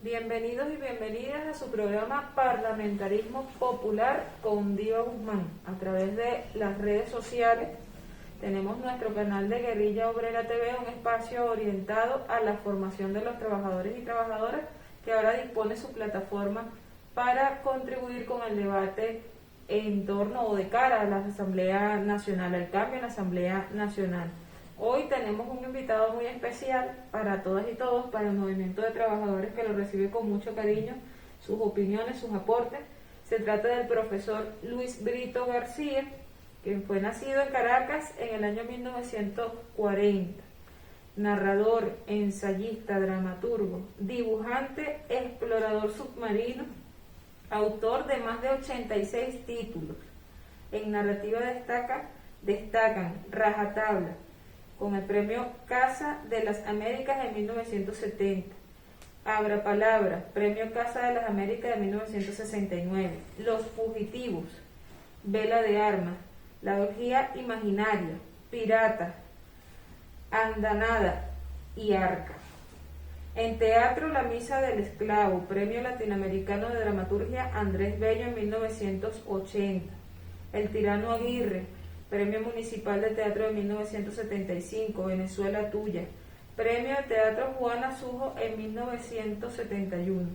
Bienvenidos y bienvenidas a su programa Parlamentarismo Popular con Diva Guzmán. A través de las redes sociales tenemos nuestro canal de Guerrilla Obrera TV, un espacio orientado a la formación de los trabajadores y trabajadoras que ahora dispone su plataforma para contribuir con el debate en torno o de cara a la Asamblea Nacional, al cambio en la Asamblea Nacional. Hoy tenemos un invitado muy especial para todas y todos, para el movimiento de trabajadores que lo recibe con mucho cariño, sus opiniones, sus aportes. Se trata del profesor Luis Brito García, quien fue nacido en Caracas en el año 1940. Narrador, ensayista, dramaturgo, dibujante, explorador submarino, autor de más de 86 títulos. En narrativa destacan Rajatabla, con el premio Casa de las Américas en 1970, Abra Palabra, premio Casa de las Américas de 1969, Los Fugitivos, Vela de Armas, La Orgía Imaginaria, Pirata, Andanada y Arca. En teatro, La Misa del Esclavo, premio latinoamericano de dramaturgia Andrés Bello en 1980, El Tirano Aguirre, premio municipal de teatro de 1975, Venezuela Tuya, premio de teatro Juana Sujo en 1971,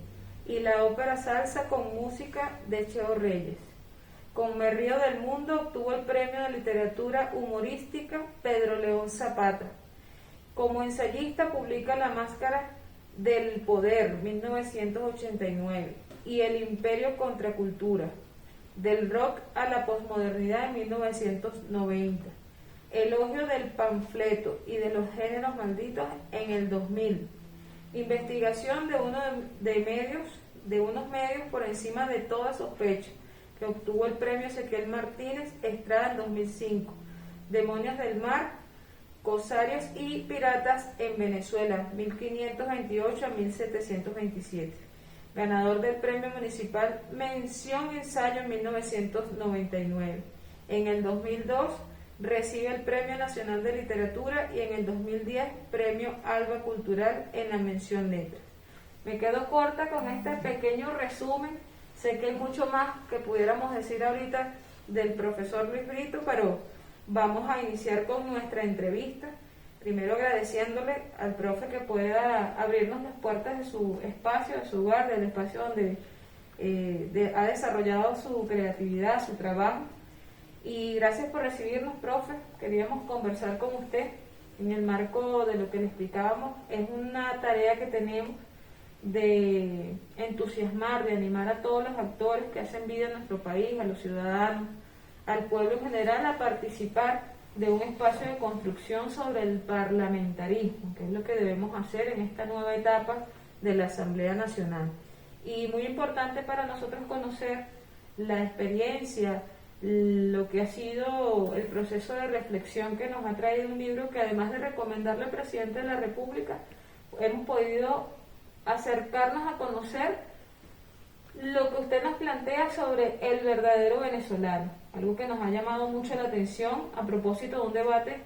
y la ópera Salsa con música de Cheo Reyes. Con Me Río del Mundo obtuvo el premio de literatura humorística Pedro León Zapata. Como ensayista publica La Máscara del Poder, 1989, y El Imperio contra Cultura, Del rock a la posmodernidad en 1990, Elogio del panfleto y de los géneros malditos en el 2000, Investigación de unos medios por encima de toda sospecha, que obtuvo el premio Ezequiel Martínez Estrada en 2005, Demonios del Mar, Corsarios y Piratas en Venezuela, 1528 a 1727. Ganador del Premio Municipal Mención Ensayo en 1999. En el 2002 recibe el Premio Nacional de Literatura y en el 2010 Premio Alba Cultural en la mención Letras. Me quedo corta con este pequeño resumen. Sé que hay mucho más que pudiéramos decir ahorita del profesor Luis Brito, pero vamos a iniciar con nuestra entrevista. Primero agradeciéndole al profe que pueda abrirnos las puertas de su espacio, de su hogar, del espacio donde ha desarrollado su creatividad, su trabajo. Y gracias por recibirnos, profe. Queríamos conversar con usted en el marco de lo que le explicábamos. Es una tarea que tenemos de entusiasmar, de animar a todos los actores que hacen vida en nuestro país, a los ciudadanos, al pueblo en general, a participar de un espacio de construcción sobre el parlamentarismo, que es lo que debemos hacer en esta nueva etapa de la Asamblea Nacional. Y muy importante para nosotros conocer la experiencia, lo que ha sido el proceso de reflexión que nos ha traído un libro que, además de recomendarle al presidente de la República, hemos podido acercarnos a conocer lo que usted nos plantea sobre el verdadero venezolano, algo que nos ha llamado mucho la atención a propósito de un debate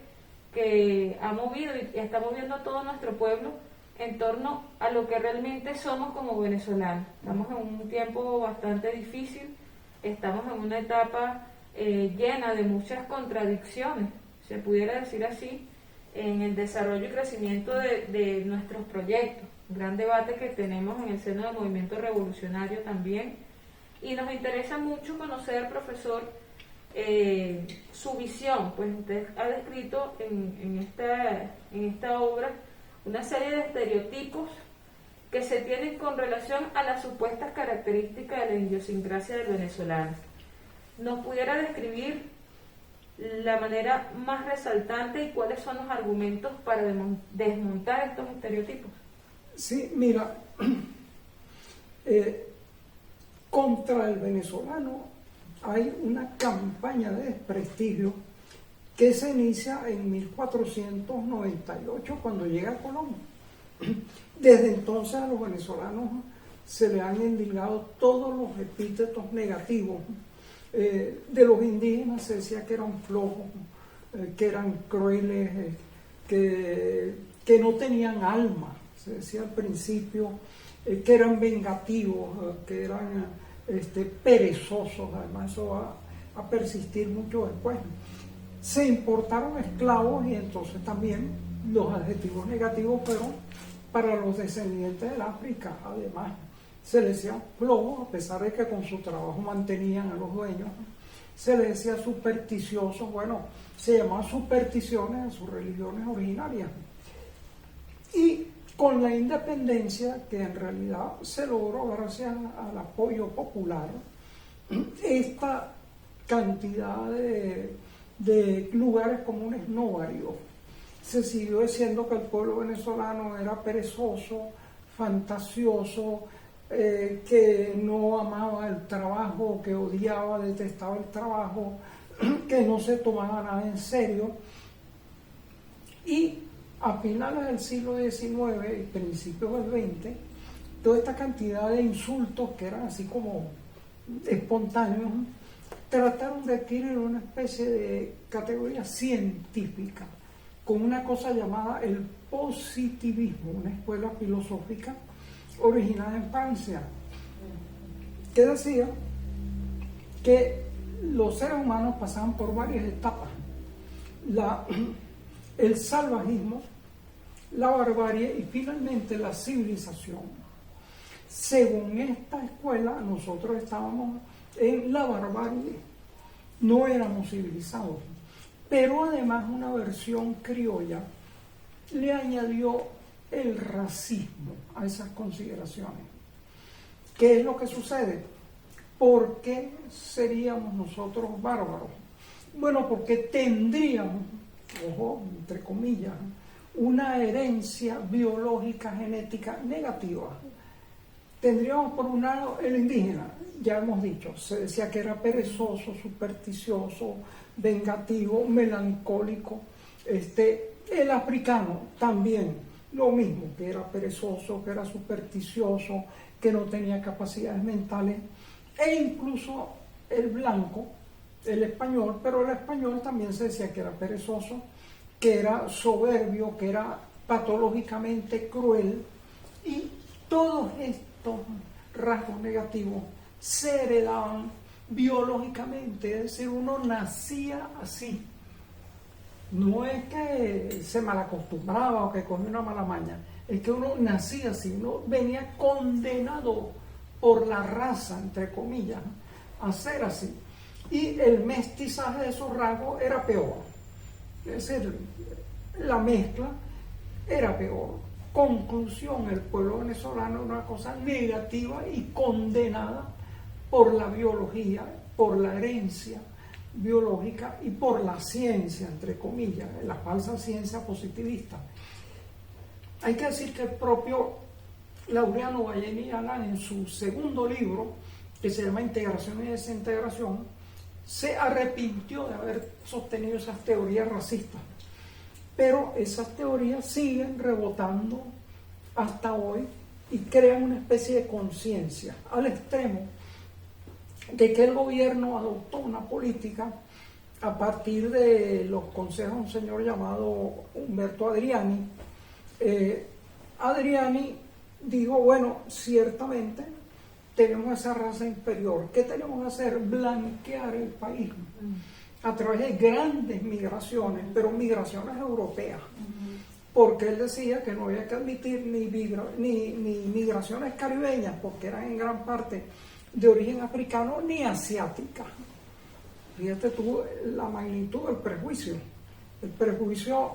que ha movido y está moviendo a todo nuestro pueblo en torno a lo que realmente somos como venezolanos. Estamos en un tiempo bastante difícil, estamos en una etapa llena de muchas contradicciones, se pudiera decir así, en el desarrollo y crecimiento de nuestros proyectos. Un gran debate que tenemos en el seno del movimiento revolucionario también, y nos interesa mucho conocer, profesor, su visión. Pues usted ha descrito en esta obra una serie de estereotipos que se tienen con relación a las supuestas características de la idiosincrasia del venezolano. ¿Nos pudiera describir la manera más resaltante y cuáles son los argumentos para desmontar estos estereotipos? Sí, mira, contra el venezolano hay una campaña de desprestigio que se inicia en 1498 cuando llega a Colón. Desde entonces a los venezolanos se le han endilgado todos los epítetos negativos. De los indígenas se decía que eran flojos, que eran crueles, que no tenían alma. Se decía al principio que eran vengativos, que eran perezosos, además eso va a persistir mucho después. Se importaron esclavos y entonces también los adjetivos negativos fueron para los descendientes del África. Además, se les decía flojos, a pesar de que con su trabajo mantenían a los dueños. Se les decía supersticiosos, bueno, se llamaban supersticiones a sus religiones originarias. Y con la independencia, que en realidad se logró gracias al apoyo popular, esta cantidad de lugares comunes no varió. Se siguió diciendo que el pueblo venezolano era perezoso, fantasioso, que no amaba el trabajo, que odiaba, detestaba el trabajo, que no se tomaba nada en serio. Y a finales del siglo XIX y principios del XX, toda esta cantidad de insultos que eran así como espontáneos, trataron de adquirir una especie de categoría científica, con una cosa llamada el positivismo, una escuela filosófica originada en Francia, que decía que los seres humanos pasaban por varias etapas: el salvajismo, la barbarie y finalmente la civilización. Según esta escuela, nosotros estábamos en la barbarie, no éramos civilizados, pero además una versión criolla le añadió el racismo a esas consideraciones. ¿Qué es lo que sucede? ¿Por qué seríamos nosotros bárbaros? Bueno, porque tendríamos, ojo, entre comillas, una herencia biológica genética negativa. Tendríamos por un lado el indígena, ya hemos dicho, se decía que era perezoso, supersticioso, vengativo, melancólico. El africano también, lo mismo, que era perezoso, que era supersticioso, que no tenía capacidades mentales, e incluso el blanco, el español, pero el español también se decía que era perezoso, que era soberbio, que era patológicamente cruel, y todos estos rasgos negativos se heredaban biológicamente, es decir, uno nacía así. No es que se malacostumbraba o que cogía una mala maña, es que uno nacía así, uno venía condenado por la raza, entre comillas, a ser así. Y el mestizaje de esos rasgos era peor, es decir, la mezcla era peor. Conclusión, el pueblo venezolano es una cosa negativa y condenada por la biología, por la herencia biológica y por la ciencia, entre comillas, la falsa ciencia positivista. Hay que decir que el propio Laureano Valleni Alan, en su segundo libro, que se llama Integración y Desintegración, se arrepintió de haber sostenido esas teorías racistas. Pero esas teorías siguen rebotando hasta hoy y crean una especie de conciencia, al extremo de que el gobierno adoptó una política a partir de los consejos de un señor llamado Humberto Adriani. Adriani dijo, bueno, ciertamente tenemos esa raza inferior. ¿Qué tenemos que hacer? Blanquear el país a través de grandes migraciones, pero migraciones europeas. Porque él decía que no había que admitir ni migraciones caribeñas, porque eran en gran parte de origen africano, ni asiática. Fíjate tú la magnitud del prejuicio. El prejuicio,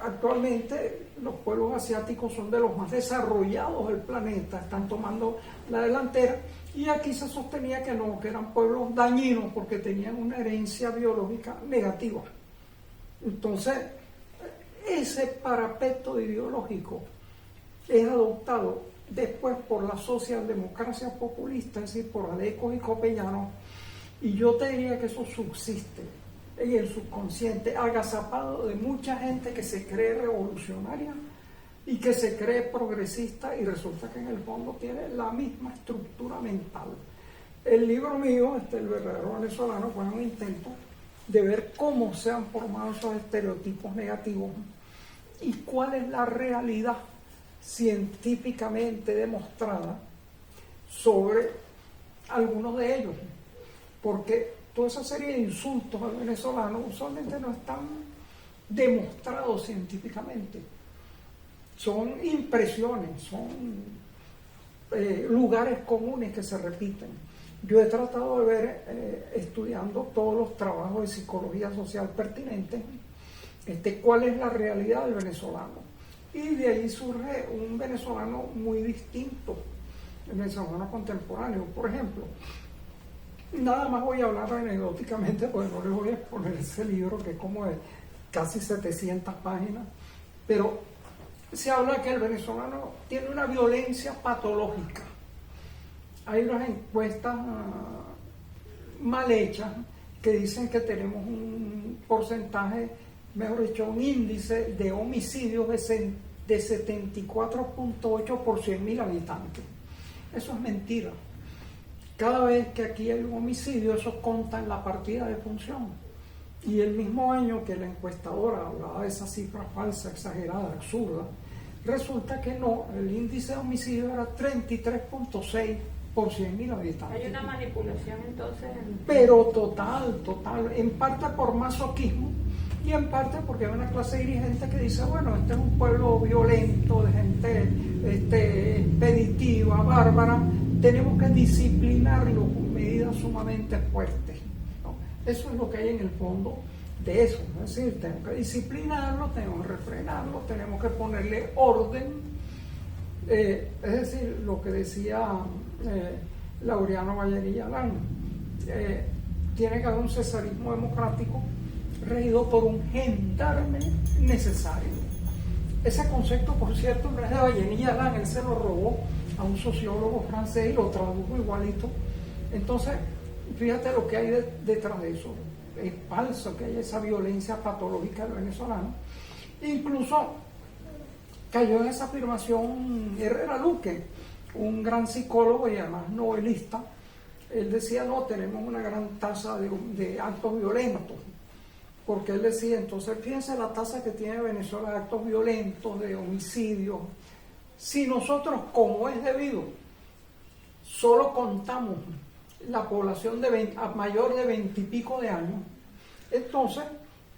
actualmente los pueblos asiáticos son de los más desarrollados del planeta, están tomando la delantera, y aquí se sostenía que no, que eran pueblos dañinos porque tenían una herencia biológica negativa. Entonces, ese parapeto ideológico es adoptado después por la socialdemocracia populista, es decir, por Alecos y Copellanos, y yo te diría que eso subsiste en el subconsciente, agazapado de mucha gente que se cree revolucionaria y que se cree progresista, y resulta que en el fondo tiene la misma estructura mental. El libro mío, El verdadero venezolano, fue un intento de ver cómo se han formado esos estereotipos negativos y cuál es la realidad científicamente demostrada sobre algunos de ellos, porque toda esa serie de insultos al venezolano usualmente no están demostrados científicamente, son impresiones, son lugares comunes que se repiten. Yo he tratado de ver, estudiando todos los trabajos de psicología social pertinentes, cuál es la realidad del venezolano. Y de ahí surge un venezolano muy distinto, el venezolano contemporáneo. Por ejemplo, nada más voy a hablar anecdóticamente, porque no les voy a exponer ese libro que es como de casi 700 páginas, pero se habla que el venezolano tiene una violencia patológica. Hay unas encuestas mal hechas que dicen que tenemos un porcentaje, mejor dicho, un índice de homicidios de 74.8 por 100.000 habitantes. Eso es mentira. Cada vez que aquí hay un homicidio, eso conta en la partida de función. Y el mismo año que la encuestadora hablaba de esa cifra falsa, exagerada, absurda, resulta que no, el índice de homicidio era 33.6 por 100.000 habitantes. Hay una manipulación entonces. Pero total, en parte por masoquismo y en parte porque hay una clase dirigente que dice, bueno, este es un pueblo violento, de gente expeditiva, bárbara, tenemos que disciplinarlo con medidas sumamente fuertes, ¿no? Eso es lo que hay en el fondo de eso, ¿no? Es decir, tenemos que disciplinarlo, tenemos que refrenarlo, tenemos que ponerle orden, es decir, lo que decía Laureano Vallerilla Alán, tiene que haber un cesarismo democrático regido por un gendarme necesario. Ese concepto, por cierto, no es de Vallerilla Alán, él se lo robó a un sociólogo francés y lo tradujo igualito. Entonces, fíjate lo que hay detrás de eso. Es falso que haya esa violencia patológica del venezolano. Incluso cayó en esa afirmación Herrera Luque, un gran psicólogo y además novelista. Él decía, no, tenemos una gran tasa de actos violentos, porque él decía, entonces fíjense la tasa que tiene Venezuela de actos violentos, de homicidios. Si nosotros, como es debido, solo contamos la población mayor de 20 y pico de años, entonces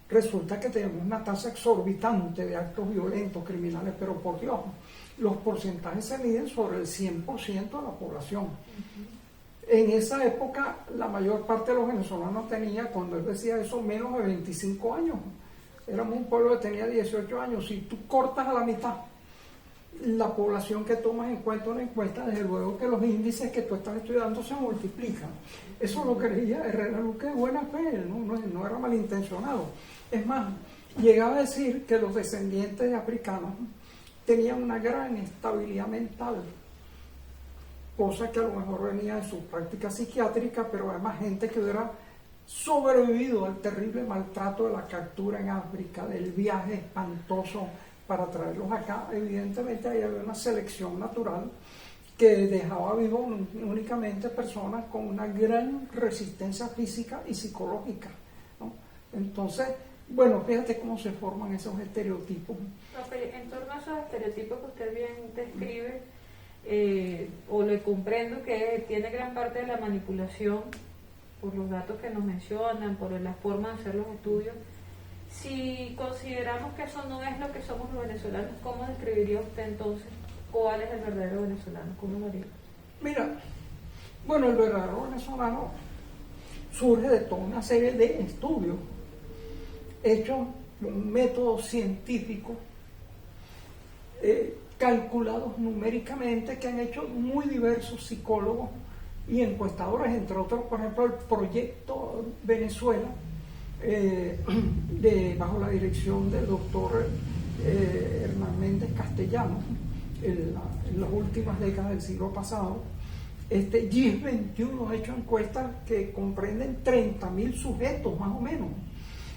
resulta que tenemos una tasa exorbitante de actos violentos, criminales, pero por Dios, los porcentajes se miden sobre el 100% de la población. En esa época, la mayor parte de los venezolanos tenía, cuando él decía eso, menos de 25 años. Éramos un pueblo que tenía 18 años. Si tú cortas a la mitad la población que tomas en cuenta una encuesta, desde luego que los índices que tú estás estudiando se multiplican. Eso lo creía Herrera Luque de buena fe, no era malintencionado. Es más, llegaba a decir que los descendientes de africanos tenían una gran estabilidad mental, cosa que a lo mejor venía de su práctica psiquiátrica, pero además gente que hubiera sobrevivido al terrible maltrato de la captura en África, del viaje espantoso para traerlos acá. Evidentemente ahí había una selección natural que dejaba vivos únicamente personas con una gran resistencia física y psicológica, ¿no? Entonces, bueno, fíjate cómo se forman esos estereotipos. En torno a esos estereotipos que usted bien describe, o le comprendo que tiene gran parte de la manipulación por los datos que nos mencionan, por la forma de hacer los estudios. Si consideramos que eso no es lo que somos los venezolanos, ¿cómo describiría usted entonces cuál es el verdadero venezolano? ¿Cómo lo haría? Mira, bueno, el verdadero venezolano surge de toda una serie de estudios hechos con un método científico, calculados numéricamente, que han hecho muy diversos psicólogos y encuestadores, entre otros, por ejemplo, el Proyecto Venezuela, bajo la dirección del doctor Hernán Méndez Castellano, en las últimas décadas del siglo pasado. GIS 21 ha hecho encuestas que comprenden 30.000 sujetos, más o menos.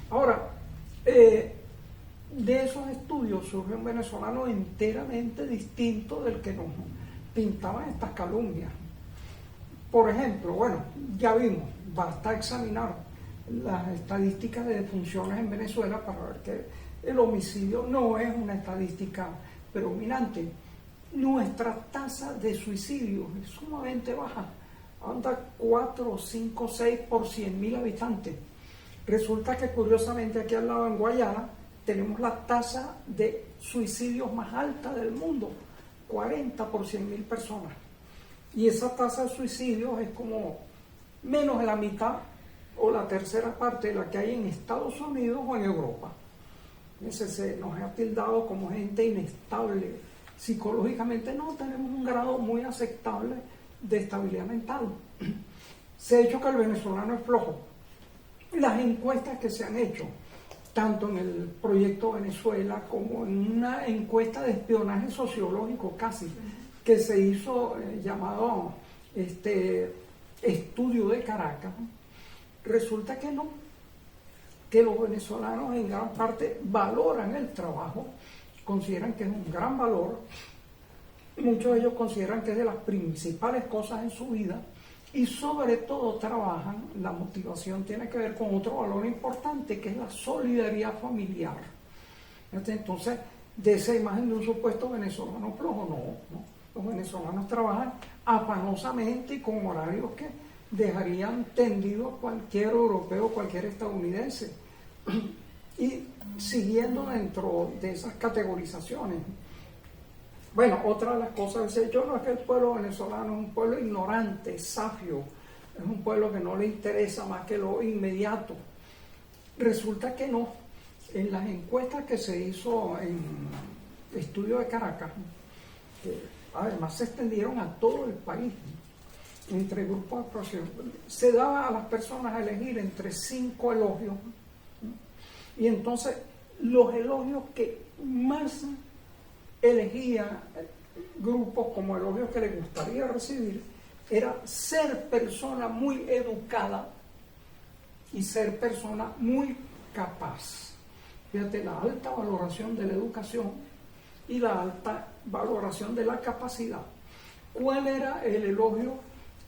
Ahora, de esos estudios surge un venezolano enteramente distinto del que nos pintaban estas calumnias. Por ejemplo, bueno, ya vimos, basta examinar las estadísticas de defunciones en Venezuela para ver que el homicidio no es una estadística predominante. nuestra tasa de suicidios es sumamente baja, anda 4, 5, 6 por 100.000 habitantes. Resulta que curiosamente aquí al lado en Guayana tenemos la tasa de suicidios más alta del mundo, 40 por 100.000 personas. Y esa tasa de suicidios es como menos de la mitad o la tercera parte de la que hay en Estados Unidos o en Europa. Se nos ha tildado como gente inestable. Psicológicamente no tenemos un grado muy aceptable de estabilidad mental. Se ha dicho que el venezolano es flojo. Las encuestas que se han hecho, tanto en el proyecto Venezuela como en una encuesta de espionaje sociológico casi, que se hizo llamado estudio de Caracas, resulta que no, que los venezolanos en gran parte valoran el trabajo, consideran que es un gran valor, muchos de ellos consideran que es de las principales cosas en su vida y sobre todo trabajan, la motivación tiene que ver con otro valor importante que es la solidaridad familiar. Entonces, de esa imagen de un supuesto venezolano flojo, no. Los venezolanos trabajan afanosamente y con horarios que dejarían tendido a cualquier europeo, cualquier estadounidense. Y siguiendo dentro de esas categorizaciones, bueno, otra de las cosas es, yo no es que el pueblo venezolano es un pueblo ignorante, safio, es un pueblo que no le interesa más que lo inmediato. Resulta que no. En las encuestas que se hizo en Estudio de Caracas, que además se extendieron a todo el país, entre grupos de profesión, se daba a las personas a elegir entre 5 elogios, y entonces los elogios que más elegía grupos como elogios que les gustaría recibir era ser persona muy educada y ser persona muy capaz. Fíjate, la alta valoración de la educación y la alta valoración de la capacidad. ¿Cuál era el elogio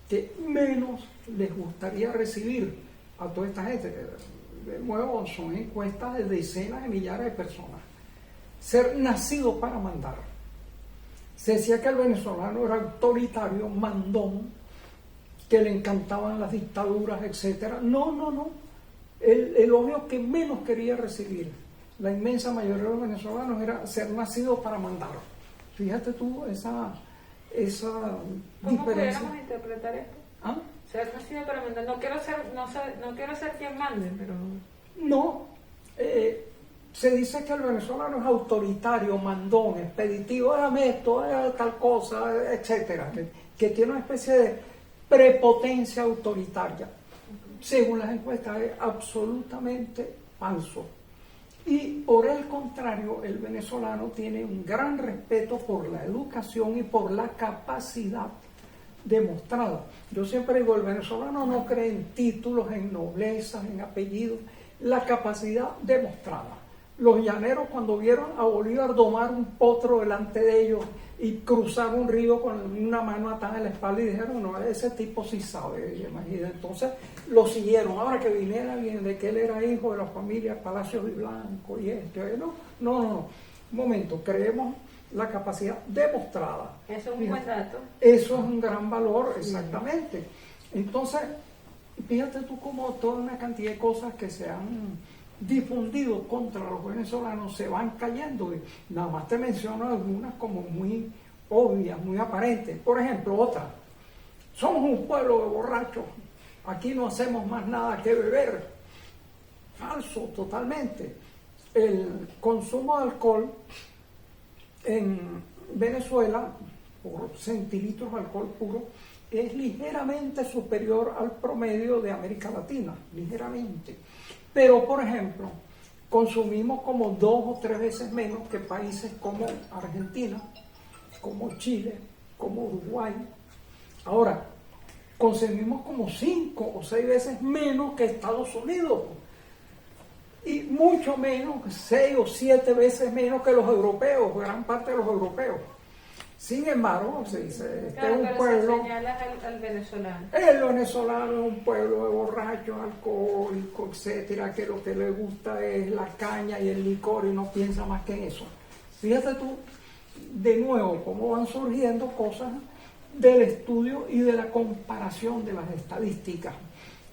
que menos les gustaría recibir a toda esta gente? De nuevo, son encuestas de decenas de millares de personas. Ser nacido para mandar. Se decía que el venezolano era autoritario, mandón, que le encantaban las dictaduras, etc. No. El elogio que menos quería recibir la inmensa mayoría de los venezolanos era ser nacido para mandar. Fíjate tú esa ¿Cómo diferencia. pudiéramos interpretar esto? ¿Ah? Ser nacido para mandar. No quiero ser quien mande, pero... No. Se dice que el venezolano es autoritario, mandón, expeditivo, hágame esto, tal cosa, etcétera, que tiene una especie de prepotencia autoritaria. Según las encuestas es absolutamente falso. Y por el contrario, el venezolano tiene un gran respeto por la educación y por la capacidad demostrada. Yo siempre digo, el venezolano no cree en títulos, en noblezas, en apellidos, la capacidad demostrada. Los llaneros, cuando vieron a Bolívar domar un potro delante de ellos y cruzar un río con una mano atada en la espalda, y dijeron, no, ese tipo sí sabe. Entonces lo siguieron. Ahora que viniera alguien de que él era hijo de la familia Palacios y Blanco y esto, no. Un momento, creemos la capacidad demostrada. Eso es un buen dato. Eso es un gran valor, exactamente. Entonces, fíjate tú cómo toda una cantidad de cosas que se han difundido contra los venezolanos se van cayendo, y nada más te menciono algunas como muy obvias, muy aparentes. Por ejemplo, otra, somos un pueblo de borrachos, aquí no hacemos más nada que beber. Falso, totalmente. El consumo de alcohol en Venezuela, por centilitros de alcohol puro, es ligeramente superior al promedio de América Latina, ligeramente. Pero, por ejemplo, consumimos como 2 o 3 veces menos que países como Argentina, como Chile, como Uruguay. Ahora, consumimos como 5 o 6 veces menos que Estados Unidos. Y mucho menos, 6 o 7 veces menos que los europeos, gran parte de los europeos. Sin embargo, se dice, Claro, este es un pueblo... se señala al venezolano. El venezolano es un pueblo de borrachos, alcohólicos, etcétera, que lo que le gusta es la caña y el licor y no piensa más que en eso. Fíjate tú de nuevo cómo van surgiendo cosas del estudio y de la comparación de las estadísticas.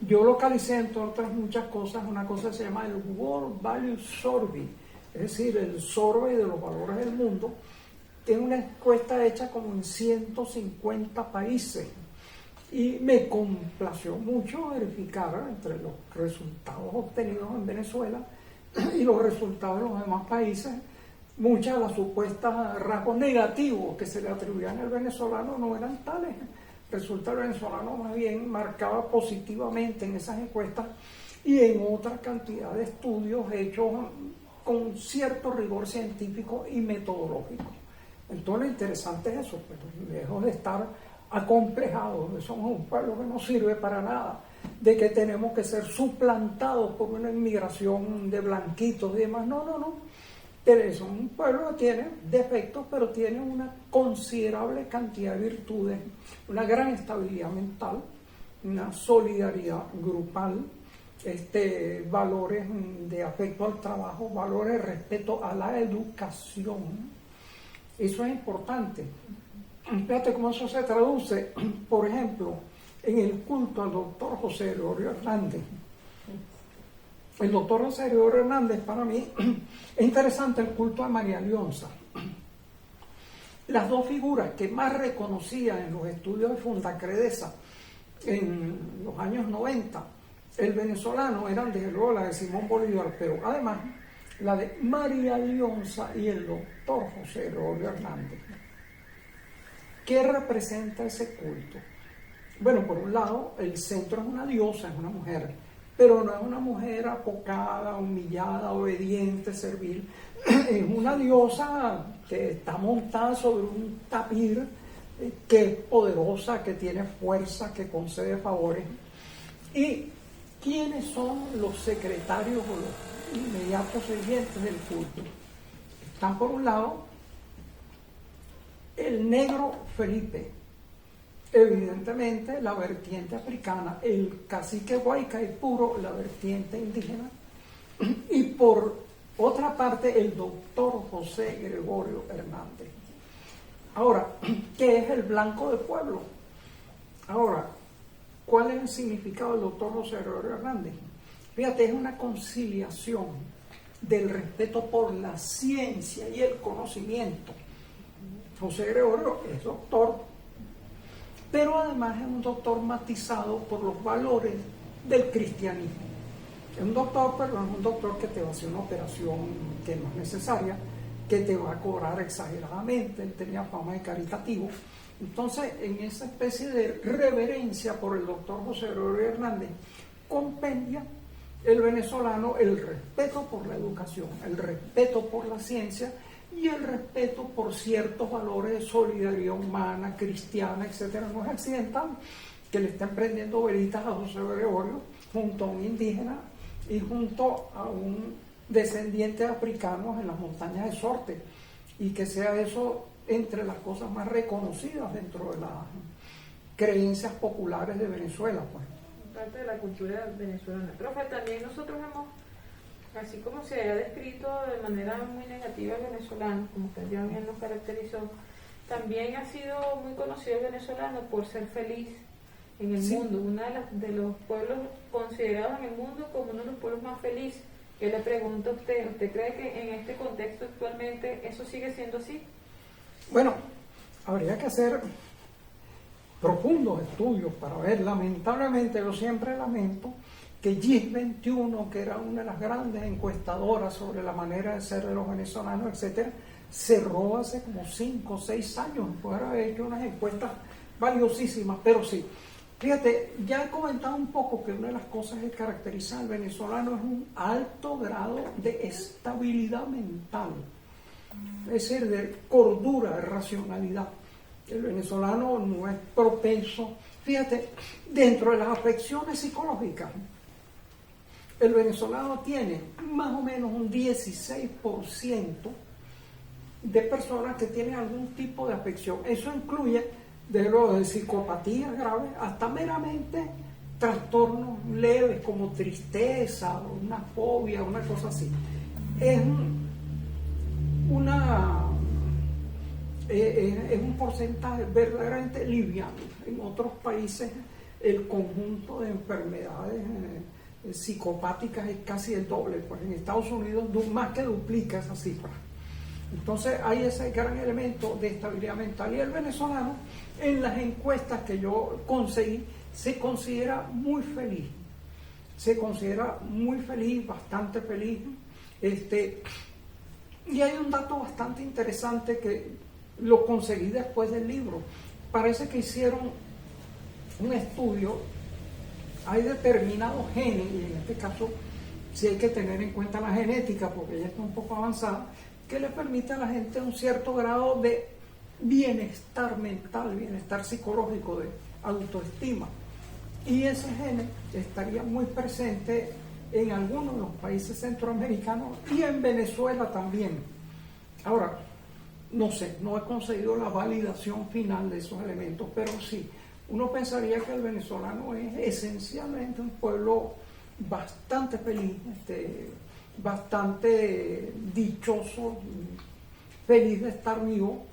Yo localicé, entre otras muchas cosas, una cosa que se llama el World Value Survey, es decir, el survey de los valores del mundo. Es una encuesta hecha como en 150 países y me complació mucho verificar entre los resultados obtenidos en Venezuela y los resultados de los demás países, muchas de las supuestas rasgos negativos que se le atribuían al venezolano no eran tales. Resulta que el venezolano más bien marcaba positivamente en esas encuestas y en otra cantidad de estudios hechos con cierto rigor científico y metodológico. Entonces lo interesante es eso, pero lejos de estar acomplejados, de somos un pueblo que no sirve para nada, de que tenemos que ser suplantados por una inmigración de blanquitos y demás. No. Es un pueblo que tiene defectos, pero tiene una considerable cantidad de virtudes, una gran estabilidad mental, una solidaridad grupal, valores de afecto al trabajo, valores de respeto a la educación. Eso es importante. Fíjate cómo eso se traduce, por ejemplo, en el culto al doctor José Gregorio Hernández. El doctor José Gregorio Hernández, para mí, es interesante el culto a María Leonza. Las dos figuras que más reconocía en los estudios de Fundacredesa en los años 90, el venezolano, eran desde luego la de Simón Bolívar, pero además la de María Leonza y el doctor José Gregorio Hernández. ¿Qué representa ese culto? Bueno, por un lado, el centro es una diosa, es una mujer, pero no es una mujer apocada, humillada, obediente, servil. Es una diosa que está montada sobre un tapir, que es poderosa, que tiene fuerza, que concede favores. ¿Y quiénes son los secretarios o los inmediatos sirvientes del culto? Están por un lado el negro Felipe, evidentemente la vertiente africana, el cacique Guaycaipuro, la vertiente indígena, y por otra parte el doctor José Gregorio Hernández. Ahora, ¿qué es el blanco de pueblo? Ahora, ¿cuál es el significado del doctor José Gregorio Hernández? Fíjate, es una conciliación del respeto por la ciencia y el conocimiento. José Gregorio es doctor, pero además es un doctor matizado por los valores del cristianismo. Es un doctor, pero no es un doctor que te va a hacer una operación que no es necesaria, que te va a cobrar exageradamente. Él tenía fama de caritativo. Entonces, en esa especie de reverencia por el doctor José Gregorio Hernández, compendia el venezolano el respeto por la educación, el respeto por la ciencia y el respeto por ciertos valores de solidaridad humana, cristiana, etcétera. No es accidental que le estén prendiendo velitas a José Gregorio junto a un indígena y junto a un descendiente de africanos en las montañas de Sorte, y que sea eso entre las cosas más reconocidas dentro de las creencias populares de Venezuela, pues. Parte de la cultura venezolana. Profe, también nosotros hemos, así como se ha descrito de manera muy negativa el venezolano, como usted ya bien nos caracterizó, también ha sido muy conocido el venezolano por ser feliz en el mundo, uno de los pueblos considerados en el mundo como uno de los pueblos más felices. Yo le pregunto a usted, ¿usted cree que en este contexto actualmente eso sigue siendo así? Bueno, habría que hacer profundos estudios para ver. Lamentablemente, yo siempre lamento que GIS 21, que era una de las grandes encuestadoras sobre la manera de ser de los venezolanos, etcétera, cerró hace como 5 o 6 años, después de haber hecho unas encuestas valiosísimas. Pero sí, fíjate, ya he comentado un poco que una de las cosas que caracteriza al venezolano es un alto grado de estabilidad mental, es decir, de cordura, de racionalidad. El venezolano no es propenso, fíjate, dentro de las afecciones psicológicas, el venezolano tiene más o menos un 16% de personas que tienen algún tipo de afección. Eso incluye desde luego de psicopatías graves hasta meramente trastornos leves como tristeza, una fobia, una cosa así. Es una es un porcentaje verdaderamente liviano. En otros países el conjunto de enfermedades psicopáticas es casi el doble, pues en Estados Unidos más que duplica esa cifra. Entonces hay ese gran elemento de estabilidad mental, y el venezolano en las encuestas que yo conseguí se considera muy feliz, bastante feliz. Y hay un dato bastante interesante que lo conseguí después del libro. Parece que hicieron un estudio, hay determinados genes, y en este caso sí hay que tener en cuenta la genética porque ya está un poco avanzada, que le permite a la gente un cierto grado de bienestar mental, bienestar psicológico, de autoestima. Y ese gen estaría muy presente en algunos de los países centroamericanos y en Venezuela también. Ahora, no sé, no he conseguido la validación final de esos elementos, pero sí, uno pensaría que el venezolano es esencialmente un pueblo bastante feliz, bastante dichoso, feliz de estar vivo,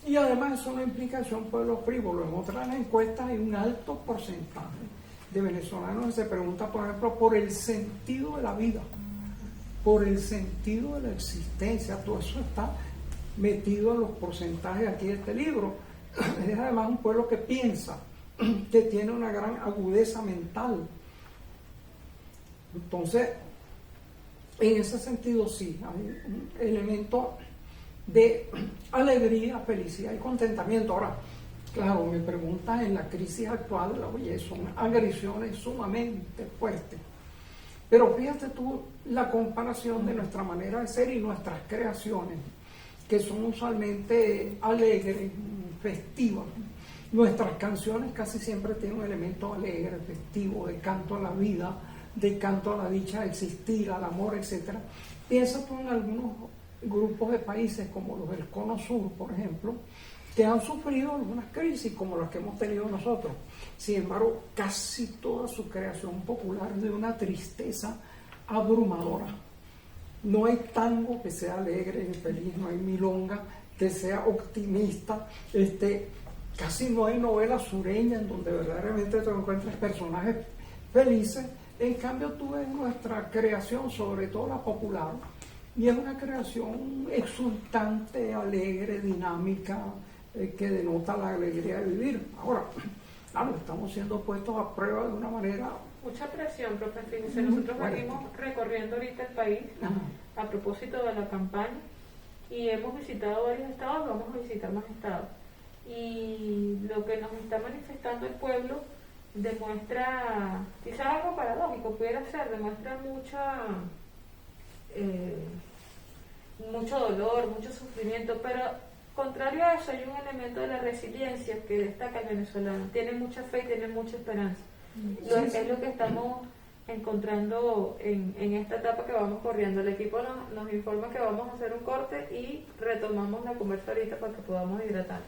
y además eso no implica que sea un pueblo frívolo. En otras encuestas hay un alto porcentaje de venezolanos que se pregunta, por ejemplo, por el sentido de la vida, por el sentido de la existencia. Todo eso está metido en los porcentajes aquí de este libro. Es además un pueblo que piensa, que tiene una gran agudeza mental. Entonces, en ese sentido sí, hay un elemento de alegría, felicidad y contentamiento. Ahora, claro, me preguntas en la crisis actual, oye, son agresiones sumamente fuertes. Pero fíjate tú la comparación de nuestra manera de ser y nuestras creaciones, que son usualmente alegres, festivas. Nuestras canciones casi siempre tienen un elemento alegre, festivo, de canto a la vida, de canto a la dicha de existir, al amor, etc. Piensa tú en algunos grupos de países como los del Cono Sur, por ejemplo, que han sufrido algunas crisis como las que hemos tenido nosotros. Sin embargo, casi toda su creación popular es de una tristeza abrumadora. No hay tango que sea alegre y feliz, no hay milonga que sea optimista, casi no hay novela sureña en donde verdaderamente te encuentres personajes felices. En cambio, tú ves nuestra creación, sobre todo la popular, y es una creación exultante, alegre, dinámica, que denota la alegría de vivir. Ahora, claro, estamos siendo puestos a prueba de una manera... Mucha presión, profe. Fíjense, nosotros venimos recorriendo ahorita el país a propósito de la campaña y hemos visitado varios estados, vamos a visitar más estados. Y lo que nos está manifestando el pueblo demuestra, quizás algo paradójico pudiera ser, demuestra mucho dolor, mucho sufrimiento, pero contrario a eso hay un elemento de la resiliencia que destaca el venezolano. Tiene mucha fe y tiene mucha esperanza. Es lo que estamos encontrando en esta etapa que vamos corriendo. El equipo nos informa que vamos a hacer un corte y retomamos la conversa ahorita para que podamos hidratar.